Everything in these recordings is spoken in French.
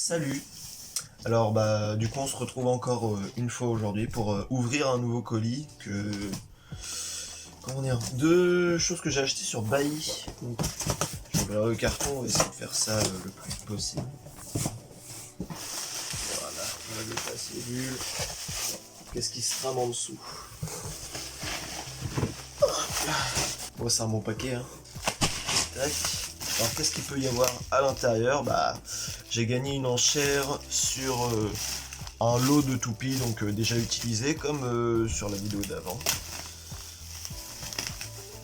Salut. Alors du coup on se retrouve encore une fois aujourd'hui pour ouvrir un nouveau colis que... Comment dire? Deux choses que j'ai achetées sur Bailly. Donc, je vais le carton, on va essayer de faire ça le plus vite possible. Voilà, on va dépasser les bulles. Qu'est-ce qui se trame en dessous? Bon, c'est un bon paquet, hein. Tac. Alors qu'est-ce qu'il peut y avoir à l'intérieur? J'ai gagné une enchère sur un lot de toupies donc déjà utilisés comme sur la vidéo d'avant.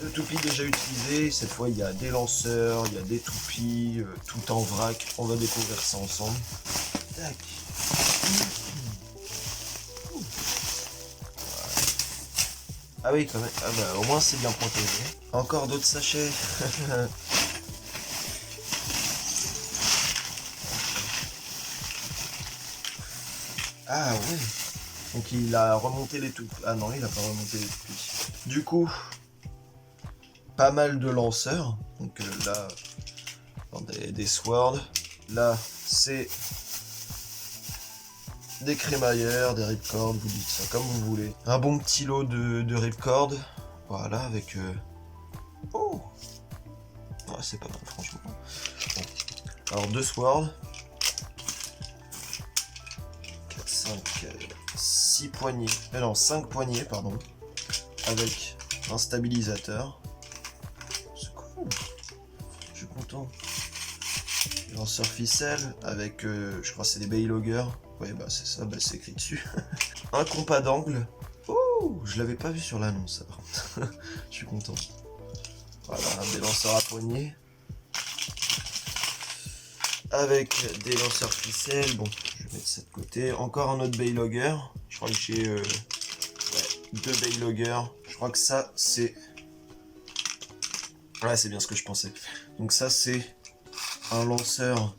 De toupies déjà utilisées, cette fois il y a des lanceurs, il y a des toupies, tout en vrac, on va découvrir ça ensemble. Tac. Ah oui quand même, au moins c'est bien protégé. Encore d'autres sachets. Ah ouais. Donc il a remonté les toupies. Ah non, il a pas remonté les toupies. Du coup, pas mal de lanceurs. Donc là, des swords. Là, c'est des crémaillères, des ripcords, vous dites ça comme vous voulez. Un bon petit lot de ripcords. Voilà, avec... Oh ouais, c'est pas mal, franchement. Bon. Alors, deux swords. 4, 5, 6 poignées. Non, 5 poignées, pardon. Avec un stabilisateur. C'est cool. Je suis content. Lanceur ficelle avec, je crois que c'est des Baylogger. Ouais, c'est ça, c'est écrit dessus. Un compas d'angle. Oh, je l'avais pas vu sur l'annonce, par contre. Je suis content. Voilà, des lanceurs à poignée. Avec des lanceurs ficelle. Bon, je vais mettre ça de côté. Encore un autre Baylogger. Je crois que j'ai deux Baylogger. Je crois que ça, c'est... Ouais, c'est bien ce que je pensais. Donc ça, c'est un lanceur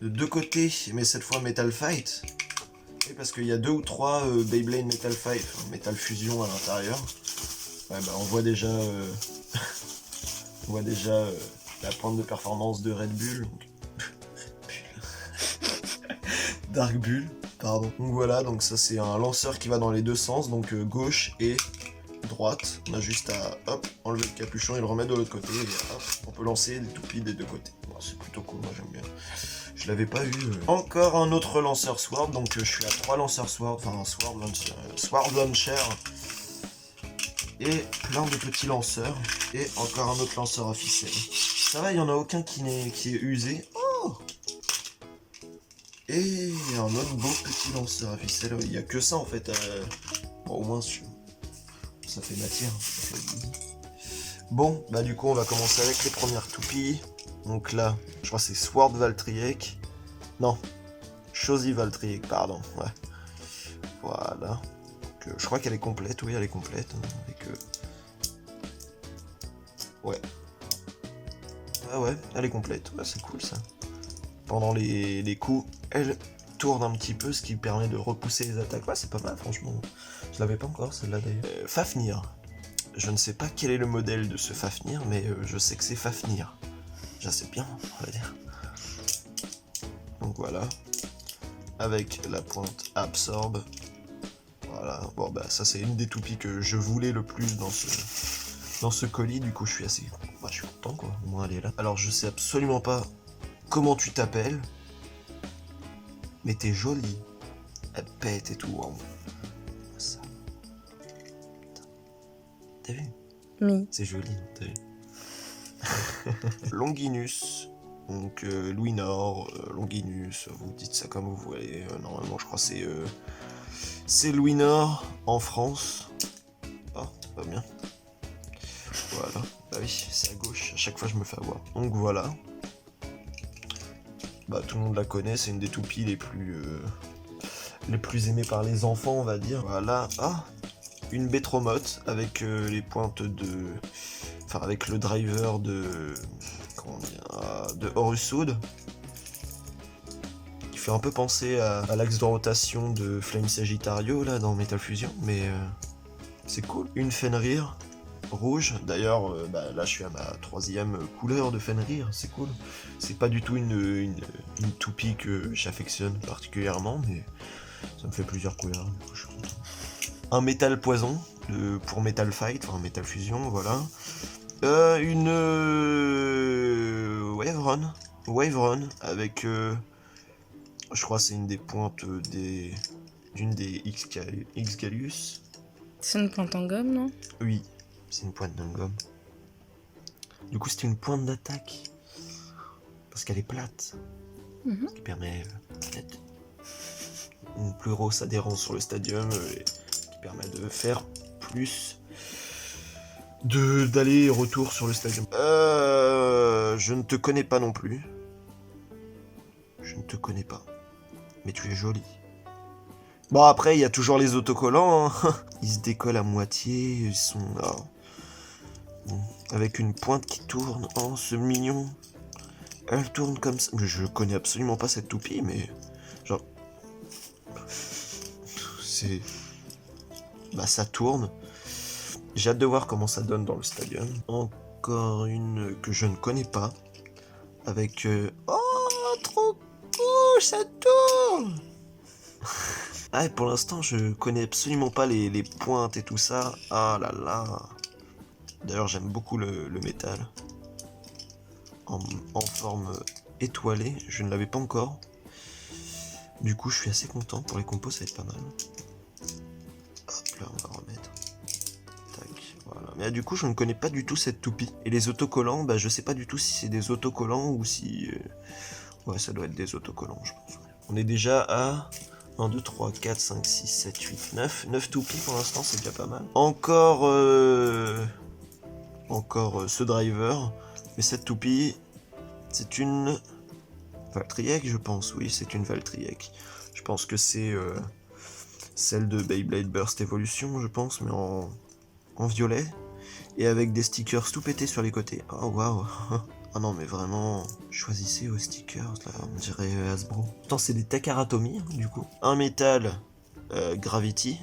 de deux côtés, mais cette fois Metal Fight. Et parce qu'il y a 2 ou 3 Beyblade Metal Fight, Metal Fusion à l'intérieur. Ouais, on voit déjà, on voit déjà la pointe de performance de Red Bull. Dark Bull, pardon. Donc voilà, donc ça c'est un lanceur qui va dans les deux sens, donc gauche et droite. On a juste à hop, enlever le capuchon et le remettre de l'autre côté. Et hop, on peut lancer des toupies des deux côtés. Bon, c'est plutôt cool, moi j'aime bien. Je l'avais pas eu. Encore un autre lanceur sword, donc je suis à 3 lanceurs sword, enfin un sword launcher. Et plein de petits lanceurs. Et encore un autre lanceur à ficelle. Ça va, il n'y en a aucun qui est usé. Oh! Et un autre beau petit lanceur à ficelle. Il n'y a que ça en fait. Bon, au moins ça fait matière. Bon, du coup on va commencer avec les premières toupies. Donc là, je crois que c'est Sword Valtryek. Non, Shozi Valtryek, pardon. Ouais. Voilà. Donc, je crois qu'elle est complète, oui elle est complète. Avec, ouais. Ah ouais, elle est complète. Ouais, c'est cool ça. Pendant les coups, elle tourne un petit peu, ce qui permet de repousser les attaques. Ouais, c'est pas mal franchement. Je l'avais pas encore celle-là d'ailleurs. Fafnir. Je ne sais pas quel est le modèle de ce Fafnir, mais je sais que c'est Fafnir. Je sais bien, on va dire. Donc voilà. Avec la pointe absorbe. Voilà. Bon ça c'est une des toupies que je voulais le plus dans ce colis. Du coup je suis assez... je suis content quoi. Au moins elle est là. Alors je sais absolument pas comment tu t'appelles. Mais t'es jolie. Elle pète et tout. Wow. Ça. T'as vu? Oui. C'est joli, t'as vu? Longinus, donc Louis Nord, Longinus, vous dites ça comme vous voulez. Normalement, je crois que c'est Louis Nord en France. Ah, pas bien. Voilà, oui, c'est à gauche. À chaque fois, je me fais avoir. Donc voilà. Tout le monde la connaît. C'est une des toupies les plus aimées par les enfants, on va dire. Voilà. Ah, une Betromote avec les pointes de... Enfin, avec le driver de... Comment dire, de Horus Sood. Qui fait un peu penser à l'axe de rotation de Flame Sagittario, là, dans Metal Fusion. Mais c'est cool. Une Fenrir rouge. D'ailleurs, là, je suis à ma 3e couleur de Fenrir. C'est cool. C'est pas du tout une une toupie que j'affectionne particulièrement, mais ça me fait plusieurs couleurs, du coup je suis content. Un métal poison pour Metal Fight, enfin Metal Fusion, voilà. Une Wave Run avec, je crois que c'est une des pointes d'une des X-Galius. C'est une pointe en gomme, non? Oui, c'est une pointe en gomme. Du coup, c'était une pointe d'attaque. Parce qu'elle est plate. Ce qui permet d'être une plus grosse adhérence sur le stadium. Et qui permet de faire plus d'aller et retour sur le stadium. Je ne te connais pas non plus. Je ne te connais pas. Mais tu es jolie. Bon, après, il y a toujours les autocollants. Hein. Ils se décollent à moitié. Ils sont là. Bon, avec une pointe qui tourne. Oh, c'est mignon. Elle tourne comme ça. Je connais absolument pas cette toupie, mais... Genre... C'est... Bah, ça tourne. J'ai hâte de voir comment ça donne dans le stadium. Encore une que je ne connais pas. Avec... Oh, trop cool, ça tourne. Ah, et pour l'instant, je connais absolument pas les pointes et tout ça. Ah là là. D'ailleurs, j'aime beaucoup le métal. En forme étoilée. Je ne l'avais pas encore. Du coup, je suis assez content. Pour les compos, ça va être pas mal. Hop là, on va remettre. Tac, voilà. Mais du coup, je ne connais pas du tout cette toupie. Et les autocollants, bah, je sais pas du tout si c'est des autocollants ou si... Ouais, ça doit être des autocollants, je pense. On est déjà à 1, 2, 3, 4, 5, 6, 7, 8, 9. 9 toupies pour l'instant, c'est déjà pas mal. Encore ce driver. Mais cette toupie, c'est une Valtryek, je pense. Oui, c'est une Valtryek. Je pense que c'est celle de Beyblade Burst Evolution, je pense, mais en violet. Et avec des stickers tout pétés sur les côtés. Oh, waouh. Ah non, mais vraiment, choisissez vos stickers, là, on dirait Hasbro. Pourtant, c'est des Takaratomi, hein, du coup. Un métal Gravity.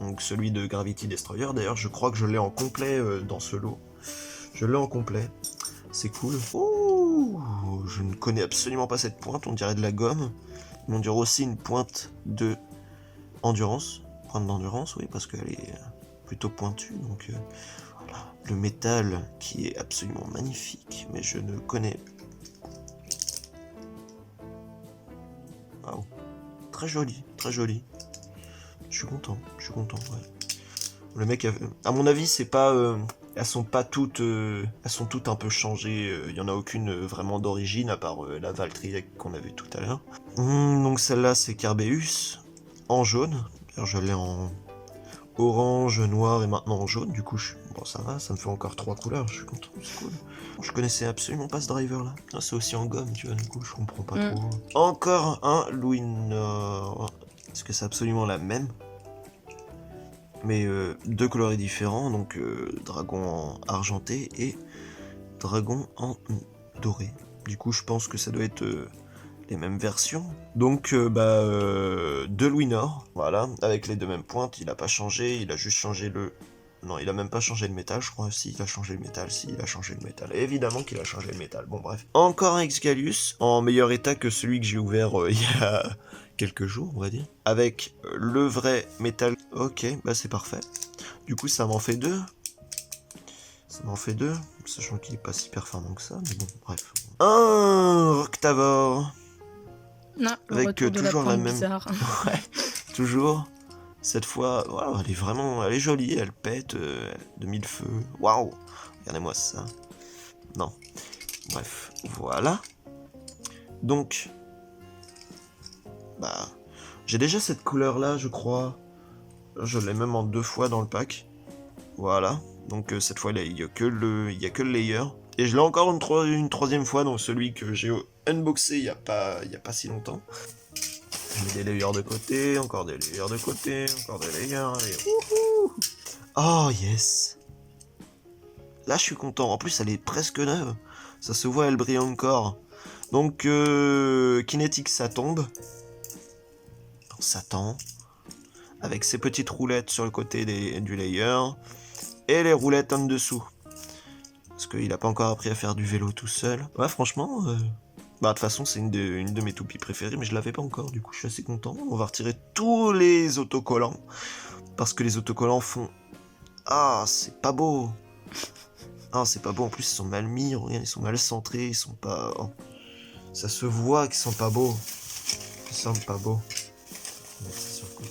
Donc celui de Gravity Destroyer. D'ailleurs, je crois que je l'ai en complet dans ce lot. Je l'ai en complet. C'est cool. Ouh, je ne connais absolument pas cette pointe, on dirait de la gomme. On dirait aussi une pointe de endurance. Pointe d'endurance, oui, parce qu'elle est plutôt pointue. Donc voilà. Le métal qui est absolument magnifique, mais je ne connais... Waouh. Très joli, très joli. Je suis content, ouais. Le mec, à mon avis, c'est pas... elles sont toutes un peu changées. Il y en a aucune vraiment d'origine, à part la Valtryek qu'on avait tout à l'heure. Donc celle-là, c'est Carbeus, en jaune. Alors, je l'ai en orange, noir et maintenant en jaune. Du coup, bon, ça va, ça me fait encore 3 couleurs. Je suis content, c'est cool. Je connaissais absolument pas ce driver-là. Ah, c'est aussi en gomme, tu vois, du coup, je comprends pas trop. Encore un Luinor. Est-ce que c'est absolument la même? Mais deux coloris différents, donc dragon en argenté et dragon en doré. Du coup, je pense que ça doit être les mêmes versions. Donc, de Luinor, voilà, avec les deux mêmes pointes. Il a pas changé, il a juste changé le... Non, il a même pas changé le métal, je crois. Si, il a changé le métal, si, il a changé le métal. Et évidemment qu'il a changé le métal, bon bref. Encore un X-Galius, en meilleur état que celui que j'ai ouvert il y a quelques jours, on va dire. Avec le vrai métal. Ok, bah c'est parfait. Du coup, ça m'en fait deux. Sachant qu'il est pas si performant que ça, mais bon, bref. Un Octavor. Non, avec toujours la même... bizarre. Ouais, toujours. Cette fois, wow, elle est jolie, elle pète de mille feux. Waouh, regardez-moi ça. Non, bref, voilà. Donc, bah, j'ai déjà cette couleur-là, je crois. Je l'ai même en 2 fois dans le pack. Voilà. Donc cette fois, il y a que le layer. Et je l'ai encore une troisième fois dans celui que j'ai unboxé il y a pas si longtemps. Je mets des layers de côté, encore des layers de côté, encore des layers. Et... Oh yes. Là, je suis content. En plus, elle est presque neuve. Ça se voit, elle brille encore. Donc, Kinetic, ça tombe. Ça tend. Avec ses petites roulettes sur le côté du layer. Et les roulettes en dessous. Parce qu'il a pas encore appris à faire du vélo tout seul. Ouais, franchement, Bah de toute façon c'est une de mes toupies préférées, mais je l'avais pas encore, du coup je suis assez content. On va retirer tous les autocollants, parce que les autocollants font... Ah, c'est pas beau. Ah, c'est pas beau, en plus ils sont mal mis, regarde, ils sont mal centrés, ils sont pas... Oh. Ça se voit qu'ils sont pas beaux. Ils sont pas beaux. Sur le côté.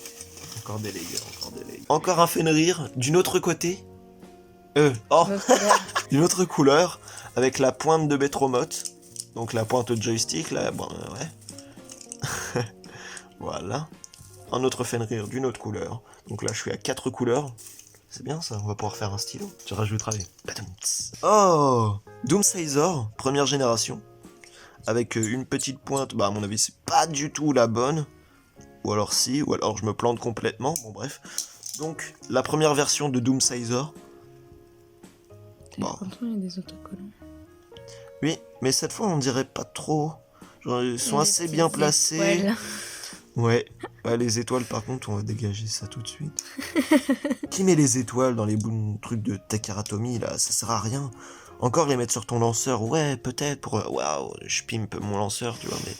Encore des layers, encore des layers. Encore un Fenrir, d'une autre côté. Oh, d'une autre couleur, avec la pointe de Betromote. Donc la pointe de joystick, là, bon, ouais. Voilà. Un autre Fenrir d'une autre couleur. Donc là, je suis à 4 couleurs. C'est bien ça, on va pouvoir faire un stylo. Tu rajouteras les... Oh, Doomsazer, première génération. Avec une petite pointe, bah à mon avis, c'est pas du tout la bonne. Ou alors si, ou alors je me plante complètement. Bon, bref. Donc, la première version de Doomsazer. Bon. Pourtant, il y a des autocollants. Oui, mais cette fois, on dirait pas trop. Genre, ils sont assez bien placés. Étoiles. Ouais. Les étoiles, par contre, on va dégager ça tout de suite. Qui met les étoiles dans les trucs de Takaratomi, là? Ça sert à rien. Encore les mettre sur ton lanceur, ouais, peut-être pour... Waouh, je pimpe mon lanceur, tu vois, mais...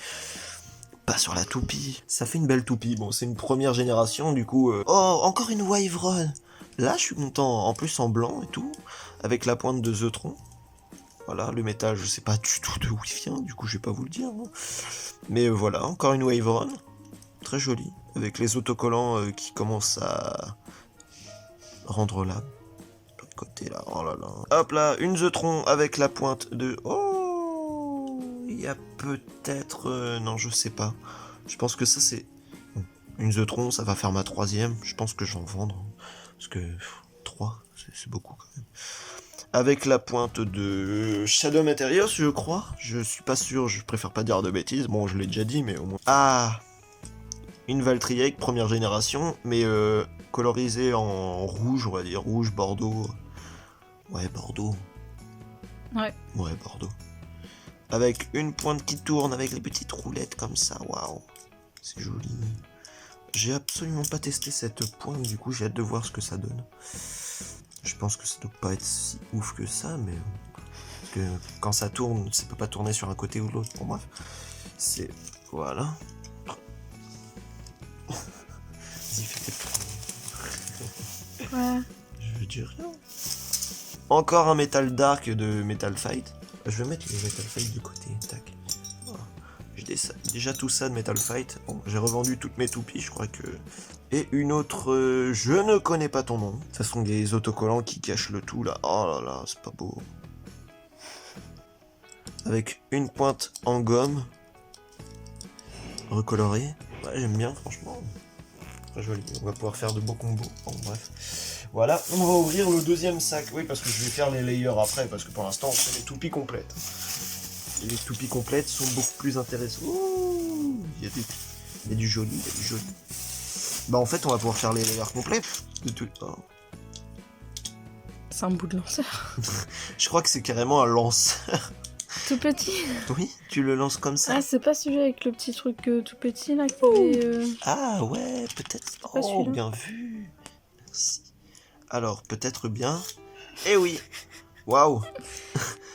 Pas sur la toupie. Ça fait une belle toupie. Bon, c'est une première génération, du coup... Oh, encore une Wyvern. Là, je suis content. En plus, en blanc et tout. Avec la pointe de Zeutron. Voilà, le métal, je sais pas du tout de où il vient, du coup, je vais pas vous le dire. Hein. Mais voilà, encore une Wyvern. Très jolie. Avec les autocollants qui commencent à rendre là. De l'autre côté, là. Oh là là. Hop là, une Zeutron avec la pointe de... Oh, il y a peut-être... non, je sais pas. Je pense que ça, c'est... Bon, une Zeutron, ça va faire ma 3e. Je pense que je vais en vendre. Parce que... 3, c'est beaucoup quand même. Avec la pointe de Shadow Materials, je crois. Je suis pas sûr, je préfère pas dire de bêtises. Bon, je l'ai déjà dit, mais au moins... Ah, une Valtryek, première génération, mais colorisée en rouge, on va dire. Rouge, bordeaux. Ouais, bordeaux. Ouais. Ouais, bordeaux. Avec une pointe qui tourne, avec les petites roulettes comme ça. Waouh, c'est joli. J'ai absolument pas testé cette pointe, du coup, j'ai hâte de voir ce que ça donne. Je pense que ça doit pas être si ouf que ça, mais... Parce que quand ça tourne, ça peut pas tourner sur un côté ou l'autre. Bon, bref. C'est... Voilà. Vas-y, fais tes... Ouais. Je veux dire rien. Encore un Metal Dark de Metal Fight. Je vais mettre le Metal Fight de côté. Tac. Voilà. J'ai déjà tout ça de Metal Fight. Bon, j'ai revendu toutes mes toupies, je crois que... Et une autre, je ne connais pas ton nom. Ça sont des autocollants qui cachent le tout là. Oh là là, c'est pas beau. Avec une pointe en gomme. Recolorée. Ouais, j'aime bien, franchement. Très joli. On va pouvoir faire de beaux combos. Bon, bref. Voilà, on va ouvrir le deuxième sac. Oui, parce que je vais faire les layers après. Parce que pour l'instant, on fait les toupies complètes. Et les toupies complètes sont beaucoup plus intéressantes. Ouh, il y a du joli, il y a du joli. Bah en fait on va pouvoir faire les layers complets de tout. Oh. C'est un bout de lanceur. Je crois que c'est carrément un lanceur. Tout petit. Oui, tu le lances comme ça. Ah, c'est pas celui avec le petit truc tout petit là qui est, Ah ouais, peut-être. Oh, bien vu. Merci. Alors, peut-être bien. Eh oui. Waouh.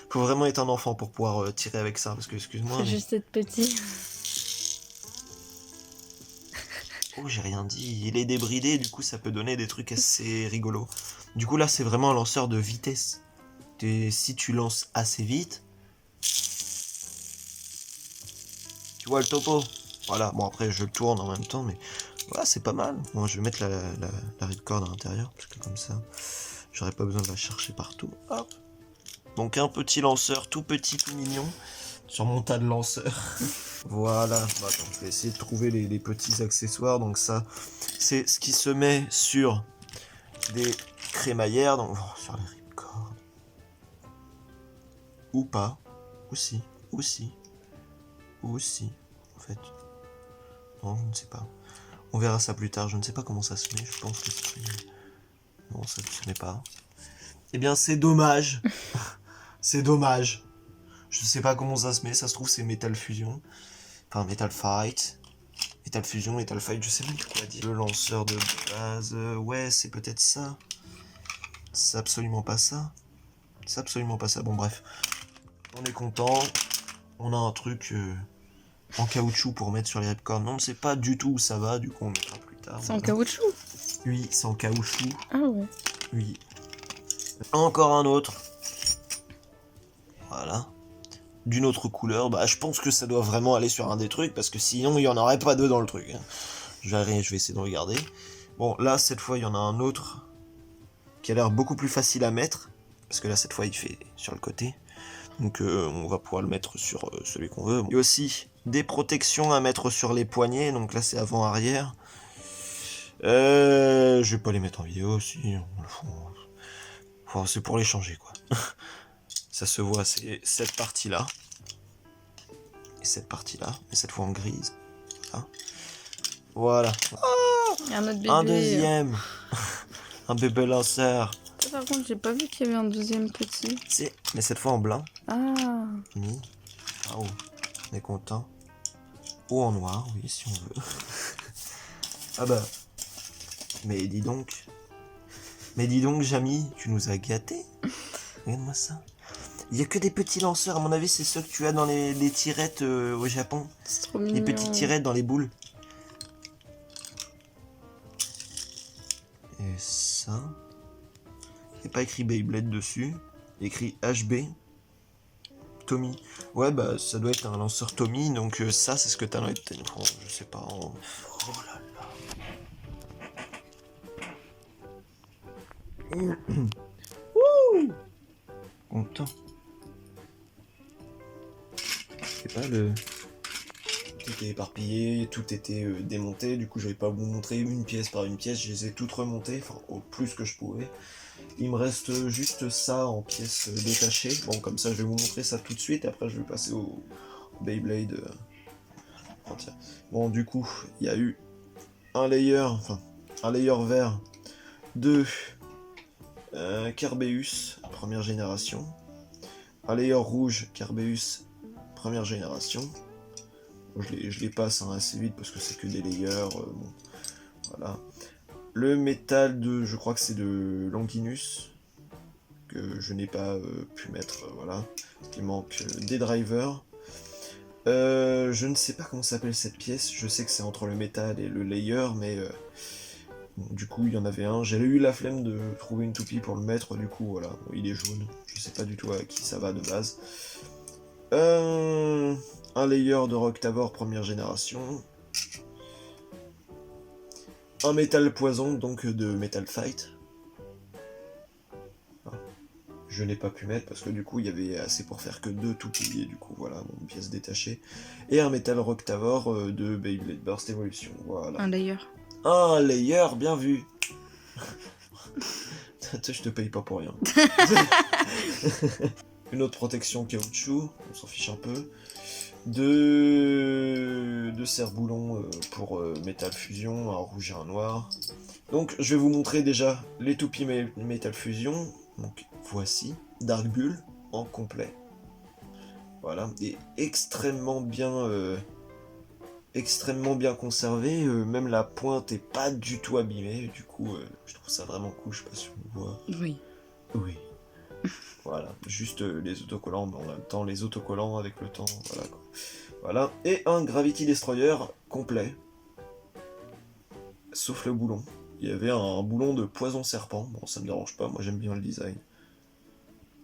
Faut vraiment être un enfant pour pouvoir tirer avec ça, parce que excuse-moi. C'est mais... juste être petit. Oh, j'ai rien dit. Il est débridé, du coup ça peut donner des trucs assez rigolos. Du coup là c'est vraiment un lanceur de vitesse. Et si tu lances assez vite... Tu vois le topo. Voilà, bon après je le tourne en même temps, mais... Voilà, c'est pas mal. Moi je vais mettre la ripcord à l'intérieur, parce que comme ça, j'aurais pas besoin de la chercher partout. Hop. Donc un petit lanceur, tout petit, tout mignon, sur mon tas de lanceurs. Voilà, bon, attends, je vais essayer de trouver les petits accessoires. Donc ça, c'est ce qui se met sur des crémaillères, donc sur les ripcords. Ou pas, aussi, en fait. Non, je ne sais pas. On verra ça plus tard, je ne sais pas comment ça se met, je pense que c'est... Non, ça ne se met pas. Eh bien, c'est dommage. C'est dommage. Je sais pas comment ça se met, ça se trouve c'est Metal Fusion. Enfin, Metal Fight. Metal Fusion, Metal Fight, je sais même plus quoi dire. Le lanceur de base, ouais, c'est peut-être ça. C'est absolument pas ça. C'est absolument pas ça, bon bref. On est content. On a un truc en caoutchouc pour mettre sur les ripcords. Non, on ne sait pas du tout où ça va, du coup on mettra plus tard. C'est en caoutchouc? Oui, c'est en caoutchouc. Ah ouais. Oui. Encore un autre. Voilà. D'une autre couleur. Bah, je pense que ça doit vraiment aller sur un des trucs, parce que sinon, il n'y en aurait pas deux dans le truc. Je vais essayer de regarder. Bon, là, cette fois, il y en a un autre qui a l'air beaucoup plus facile à mettre, parce que là, cette fois, il fait sur le côté. Donc, on va pouvoir le mettre sur celui qu'on veut. Il y a aussi des protections à mettre sur les poignets, donc là, c'est avant-arrière. Je vais pas les mettre en vidéo, si. C'est pour les changer, quoi. Ça se voit, c'est cette partie-là. Et cette partie-là. Et cette fois en grise. Voilà. Il y a un autre bébé. Un deuxième. Un bébé lanceur. Ça, par contre, j'ai pas vu qu'il y avait un deuxième petit. Mais cette fois en blanc. Ah. Fini. Ah oh. On est content. Ou en noir, oui, si on veut. Ah bah. Mais dis donc. Jamy, tu nous as gâtés. Regarde-moi ça. Il y a que des petits lanceurs, à mon avis, c'est ceux que tu as dans les tirettes au Japon. C'est trop mignon. Les petites tirettes dans les boules. Et ça. Il n'y a pas écrit Beyblade dessus. Il y a écrit HB. Tommy. Ouais, bah ça doit être un lanceur Tommy, donc ça, c'est ce que t'as dans les téléphone. Je sais pas. Oh là là. Wouh! Content. C'est pas le... Tout était éparpillé, tout était démonté, du coup je vais pas vous montrer une pièce par une pièce, je les ai toutes remontées, enfin au plus que je pouvais. Il me reste juste ça en pièces détachées, bon comme ça je vais vous montrer ça tout de suite, et après je vais passer au Beyblade entier. Bon du coup, il y a eu un layer vert de Carbeus, première génération, un layer rouge Carbeus, première génération. Je les passe assez vite parce que c'est que des layers. Bon, voilà. Le métal de, je crois que c'est de Longinus, que je n'ai pas pu mettre. Voilà. Il manque des drivers. Je ne sais pas comment s'appelle cette pièce. Je sais que c'est entre le métal et le layer, mais bon, du coup il y en avait un. J'avais eu la flemme de trouver une toupie pour le mettre. Du coup voilà, bon, il est jaune. Je sais pas du tout à qui ça va de base. Un layer de Rock Tabor première génération. Un métal poison, donc de Metal Fight. Je n'ai pas pu mettre parce que du coup il y avait assez pour faire que 2 toupies, et du coup voilà, mon pièce détachée. Et un métal Rock Tabor de Beyblade Burst Evolution, voilà. Un layer. Un layer, bien vu. Je te paye pas pour rien. Une autre protection caoutchouc, on s'en fiche un peu. Deux serre-boulons pour Metal Fusion, un rouge et un noir. Donc je vais vous montrer déjà les toupies Metal Fusion. Donc voici, Dark Bull en complet. Voilà, et extrêmement bien conservé. Même la pointe est pas du tout abîmée. Du coup, je trouve ça vraiment cool. Je sais pas si on le voit. Oui. Oui. Voilà, juste les autocollants, mais en même temps les autocollants avec le temps, voilà quoi. Voilà, et un Gravity Destroyer complet. Sauf le boulon. Il y avait un boulon de poison serpent, bon ça me dérange pas, moi j'aime bien le design.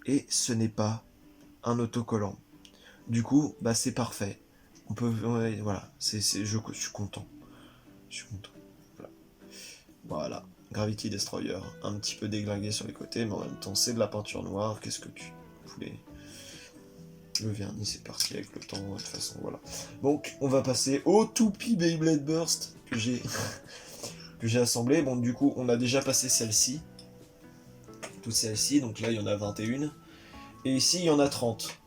Et ce n'est pas un autocollant. Du coup, bah c'est parfait. On peut, ouais, voilà, je suis content. Je suis content. Voilà. Gravity Destroyer, un petit peu déglingué sur les côtés, mais en même temps c'est de la peinture noire, qu'est-ce que tu voulais. Le vernis c'est parti avec le temps, de toute façon voilà. Donc on va passer au toupie Beyblade Burst que j'ai assemblé. Bon du coup on a déjà passé celle-ci, toutes celles-ci, donc là il y en a 21. Et ici il y en a 30.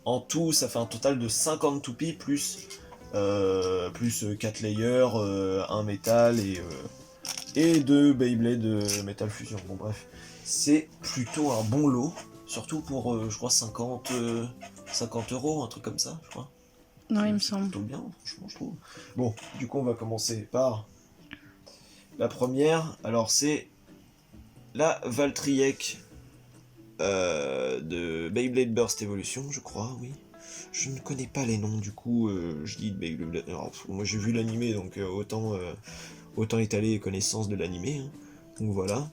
En tout ça fait un total de 50 toupies plus 4 layers, un métal et 2 Beyblade Metal Fusion. Bon bref, c'est plutôt un bon lot, surtout pour je crois 50 €, un truc comme ça, je crois. Non, il me semble. Plutôt bien, franchement, je trouve. Bon, du coup, on va commencer par la première. Alors, c'est la Valtryek de Beyblade Burst Evolution, je crois, oui. Je ne connais pas les noms, du coup, je dis... alors, moi j'ai vu l'animé, donc autant étaler les connaissances de l'animé. Hein. Donc voilà.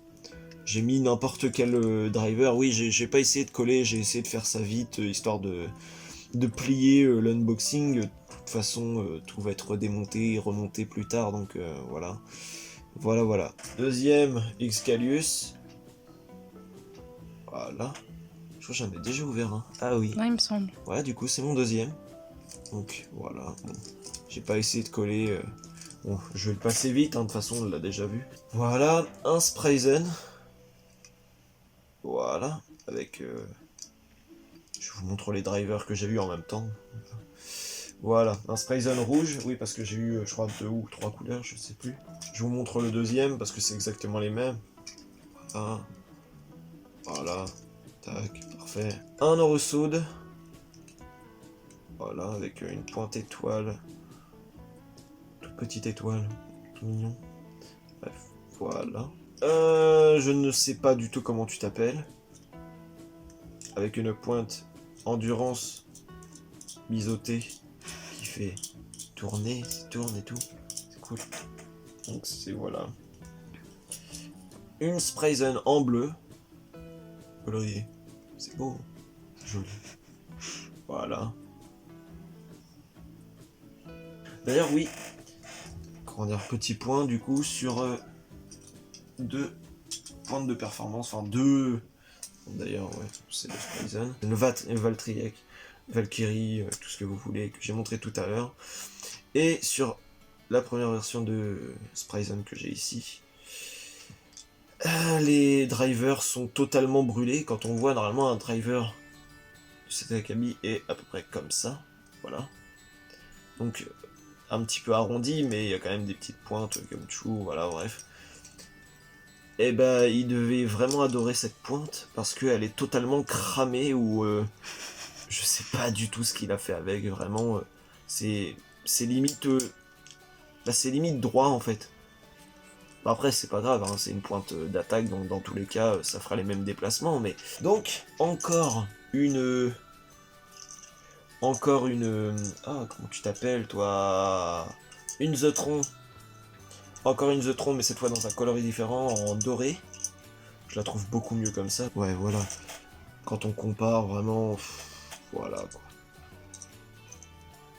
J'ai mis n'importe quel driver. Oui, j'ai pas essayé de coller, j'ai essayé de faire ça vite, histoire de plier l'unboxing. De toute façon, tout va être démonté et remonté plus tard, donc voilà. Voilà. Deuxième, Excalius. Voilà. Je crois que j'en ai déjà ouvert un. Ah oui. Ouais, il me semble. Ouais, du coup, c'est mon deuxième. Donc, voilà. Bon. J'ai pas essayé de coller... Bon, je vais le passer vite, hein, de toute façon, on l'a déjà vu. Voilà, un Sprayzen. Voilà, avec... Je vous montre les drivers que j'ai eu en même temps. Voilà, un Sprayzen rouge, oui, parce que j'ai eu, je crois, 2 ou 3 couleurs, je sais plus. Je vous montre le deuxième, parce que c'est exactement les mêmes. Voilà, tac, parfait. Un Orosaude. Voilà, avec une pointe étoile. Toute petite étoile, tout mignon. Bref, voilà. Je ne sais pas du tout comment tu t'appelles. Avec une pointe endurance biseautée qui fait tourner, tourne et tout. C'est cool. Donc c'est voilà. Une Sprayzen en bleu. Colorié. C'est beau. C'est joli. Voilà. D'ailleurs oui. Comment dire, petit point du coup sur 2 pointes de performance. Enfin 2. D'ailleurs ouais, c'est le Sprayzen. Le Valtryek. Valkyrie, tout ce que vous voulez, que j'ai montré tout à l'heure. Et sur la première version de Sprayzen que j'ai ici, les drivers sont totalement brûlés. Quand on voit normalement un driver de cet Akami est à peu près comme ça, voilà. Donc un petit peu arrondi, mais il y a quand même des petites pointes comme chou, voilà, bref. Et bah il devait vraiment adorer cette pointe parce qu'elle est totalement cramée ou je sais pas du tout ce qu'il a fait avec, vraiment. C'est limite... c'est limite droit, en fait. Après, c'est pas grave, hein, c'est une pointe d'attaque, donc dans tous les cas, ça fera les mêmes déplacements, mais... Donc, encore une... Ah, comment tu t'appelles, toi? Une Zeutron. Encore une Zeutron, mais cette fois dans un coloris différent, en doré. Je la trouve beaucoup mieux comme ça. Ouais, voilà. Quand on compare, vraiment... Voilà, quoi.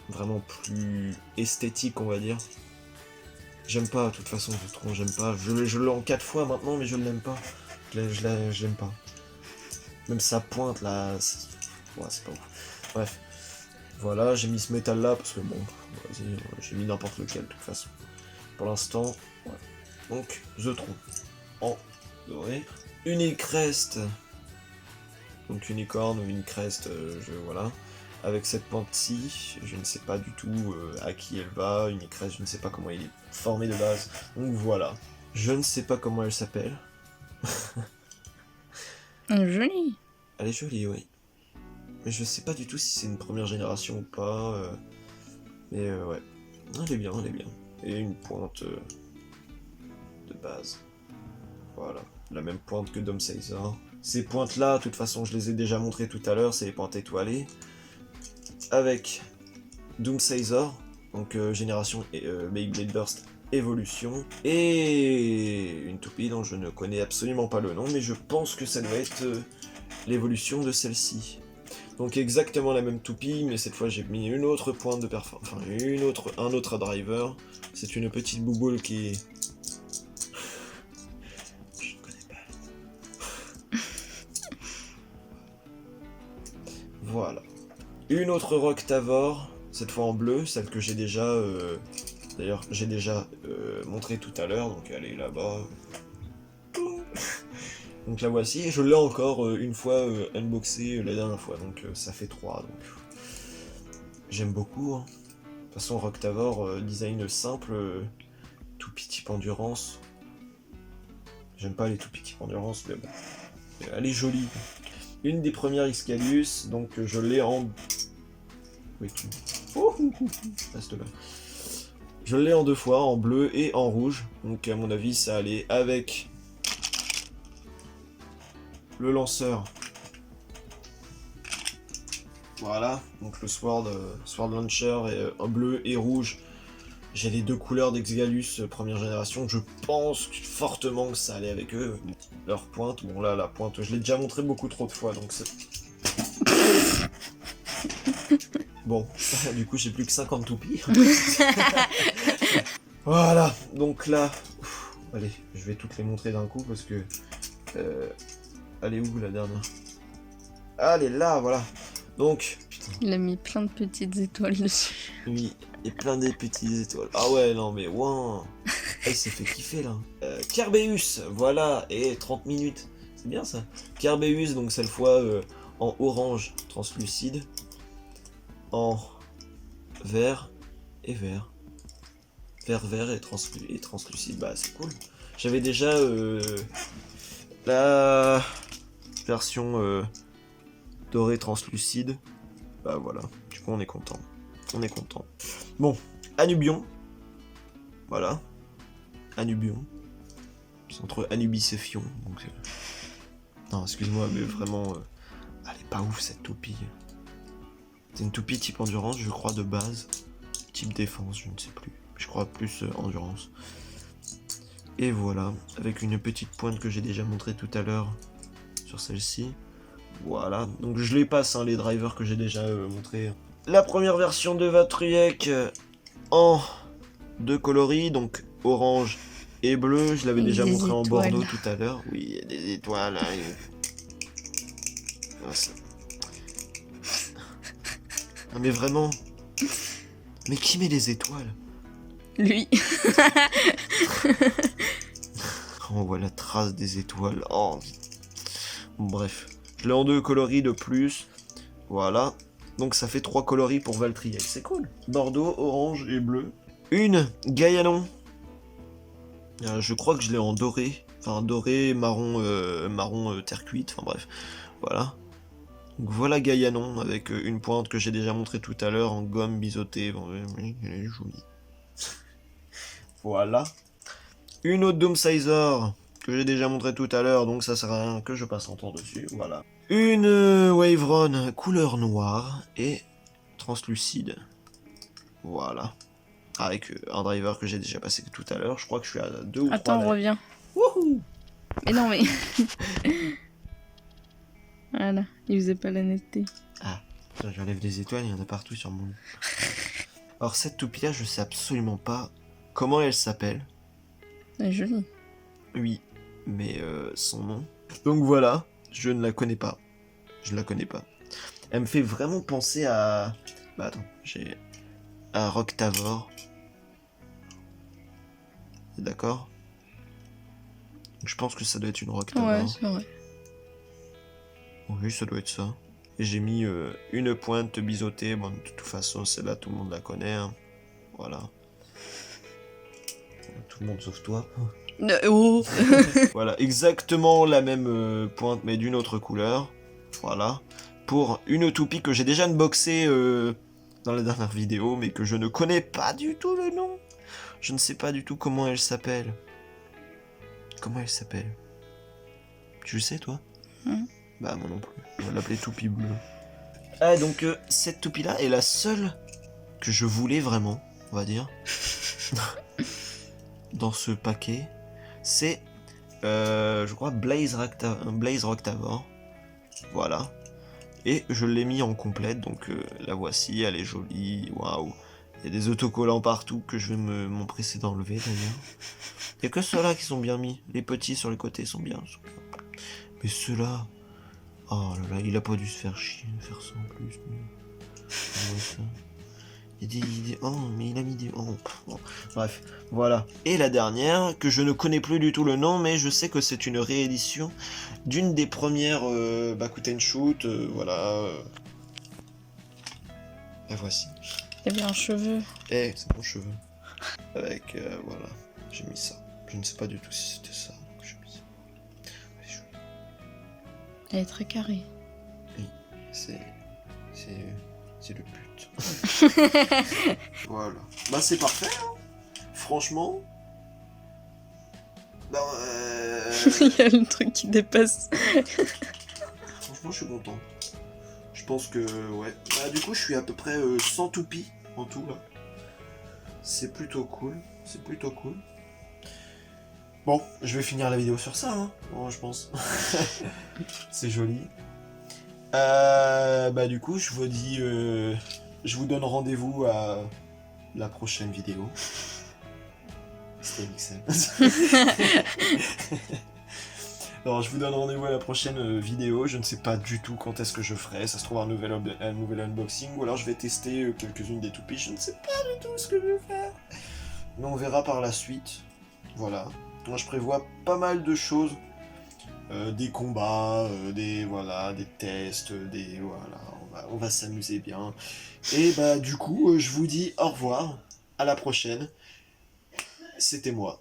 Vraiment plus esthétique, on va dire. J'aime pas, de toute façon, Zeutron, j'aime pas. Je l'ai en 4 fois maintenant, mais je ne l'aime pas. Je l'aime pas. Même sa pointe, là... Ouais, c'est pas ouf. Bref. Voilà, j'ai mis ce métal là, parce que bon, vas-y, j'ai mis n'importe lequel, de toute façon. Pour l'instant, ouais. Donc, Zeutron. En doré. Unicrest. Donc unicorne ou Unicrest, voilà. Avec cette pointe-ci, je ne sais pas du tout à qui elle va. Unicrest, je ne sais pas comment il est formé de base. Donc voilà. Je ne sais pas comment elle s'appelle. Jolie. Elle est jolie, oui. Mais je sais pas du tout si c'est une première génération ou pas. Mais ouais. Elle est bien, elle est bien. Et une pointe de base. Voilà. La même pointe que Dom Caesar. Ces pointes-là, de toute façon, je les ai déjà montrées tout à l'heure, c'est les pointes étoilées. Avec Doom Caesar, donc génération Beyblade Burst Evolution, et une toupie dont je ne connais absolument pas le nom, mais je pense que ça doit être l'évolution de celle-ci. Donc exactement la même toupie, mais cette fois j'ai mis une autre pointe de performance, enfin un autre driver. C'est une petite bouboule qui... Je ne connais pas. Voilà. Une autre Rock Tavor, cette fois en bleu, celle que j'ai déjà... D'ailleurs, j'ai déjà montré tout à l'heure, donc elle est là-bas. Donc la voici, et je l'ai encore une fois unboxé la dernière fois, donc ça fait 3. Donc j'aime beaucoup. Hein. De toute façon, Rock Tavor, design simple, toupie type endurance. J'aime pas les toupies type endurance, mais bon. Elle est jolie. Une des premières Excalius, donc je l'ai en... Oui, reste là. Je l'ai en 2 fois, en bleu et en rouge. Donc à mon avis, ça allait avec le lanceur Voilà, donc le Sword Launcher est un bleu et rouge. J'ai les 2 couleurs d'Exgalus première génération. Je pense fortement que ça allait avec eux. Leur pointe, bon là, la pointe, je l'ai déjà montré beaucoup trop de fois, donc c'est... Bon, du coup j'ai plus que 50 toupies. Voilà, donc là... allez, je vais toutes les montrer d'un coup parce que... elle est où la dernière? Elle est là, voilà. Donc... putain. Il a mis plein de petites étoiles dessus. Oui, et plein des petites étoiles. Ah ouais, non mais wow. Ah, il s'est fait kiffer là. Kerbeus, voilà, et 30 minutes. C'est bien ça. Kerbeus, donc cette fois en orange translucide, en vert et vert. Vert et translucide, bah c'est cool. J'avais déjà la version dorée translucide. Bah voilà, du coup on est content. On est content. Bon, Anubion. Voilà. Anubion. C'est entre Anubis et Fion. Donc, non, excuse-moi, mais vraiment... elle est pas ouf cette toupie. C'est une toupie type endurance, je crois, de base. Type défense, je ne sais plus. Je crois plus endurance. Et voilà, avec une petite pointe que j'ai déjà montré tout à l'heure sur celle-ci. Voilà, donc je les passe, hein, les drivers que j'ai déjà montrés. La première version de Vatriek en 2 coloris, donc orange et bleu. Je l'avais déjà montré en Bordeaux tout à l'heure. Oui, il y a des étoiles. Hein. Ah, non mais vraiment. Mais qui met les étoiles? Lui. On voit la trace des étoiles. Oh. Bref. Je l'ai en 2 coloris de plus. Voilà. Donc ça fait 3 coloris pour Valtriel. C'est cool. Bordeaux, orange et bleu. Une Gaillanon. Je crois que je l'ai en doré. Enfin doré, marron terre cuite. Enfin bref. Voilà. Donc voilà Gaillanon avec une pointe que j'ai déjà montré tout à l'heure en gomme biseautée. Bon, oui, elle est jolie. Voilà. Une autre Doomsizer que j'ai déjà montré tout à l'heure, donc ça sert à rien que je passe un tour dessus. Voilà. Une Waveron couleur noire et translucide. Voilà. Avec un driver que j'ai déjà passé tout à l'heure. Je crois que je suis à 2 ou 3. Attends, reviens. Wouhou! Mais non, mais... voilà, il faisait pas la netteté. Ah, j'enlève des étoiles, il y en a partout sur mon... Alors cette toupie-là, je sais absolument pas comment elle s'appelle. Elle est jolie. Oui, mais son nom. Donc voilà, je ne la connais pas. Je la connais pas. Elle me fait vraiment penser à... bah attends, j'ai... à Roctavor. D'accord? Je pense que ça doit être une Roctavor. Ouais, c'est vrai. Oui, ça doit être ça. Et j'ai mis une pointe biseautée. Bon, de toute façon, celle-là, tout le monde la connaît. Hein. Voilà. Tout le monde sauf toi. Oh. Voilà, exactement la même pointe, mais d'une autre couleur. Voilà. Pour une toupie que j'ai déjà unboxée dans la dernière vidéo, mais que je ne connais pas du tout le nom. Je ne sais pas du tout comment elle s'appelle. Comment elle s'appelle? Tu le sais, toi? Bah, moi non plus. On va l'appeler toupie bleue. Ah, donc cette toupie-là est la seule que je voulais vraiment, on va dire, dans ce paquet. C'est, je crois, Blaze Roctavor. Voilà. Et je l'ai mis en complète, donc la voici, elle est jolie, waouh. Il y a des autocollants partout que je vais m'empresser d'enlever d'ailleurs. Il n'y a que ceux-là qui sont bien mis. Les petits sur les côtés sont bien. Mais ceux-là... oh là là, il a pas dû se faire chier de faire ça en plus. Oh, mais il a mis des... oh, bon. Bref, voilà. Et la dernière, que je ne connais plus du tout le nom, mais je sais que c'est une réédition d'une des premières Bakuten Shoot, voilà. La voici. Il y avait un cheveu. Eh, c'est mon cheveu. Avec, voilà, j'ai mis ça. Je ne sais pas du tout si c'était ça, donc j'ai mis ça. Elle est jolie. Elle est très carrée. Oui, c'est le but. Voilà. Bah c'est parfait, hein. Franchement. Bah Il y a le truc qui dépasse. franchement, je suis content. Je pense que, ouais. Bah, du coup, je suis à peu près 100 toupies en tout, là. C'est plutôt cool. C'est plutôt cool. Bon, je vais finir la vidéo sur ça, hein. Bon, je pense. C'est joli. Bah, du coup, je vous dis... je vous donne rendez-vous à la prochaine vidéo. C'était Mixel. Non, je vous donne rendez-vous à la prochaine vidéo. Je ne sais pas du tout quand est-ce que je ferai. Ça se trouve un nouvel unboxing. Ou alors je vais tester quelques-unes des toupies. Je ne sais pas du tout ce que je vais faire. Mais on verra par la suite. Voilà. Moi, je prévois pas mal de choses. Des combats, des tests, on va s'amuser bien. Et bah du coup, je vous dis au revoir. À la prochaine. C'était moi.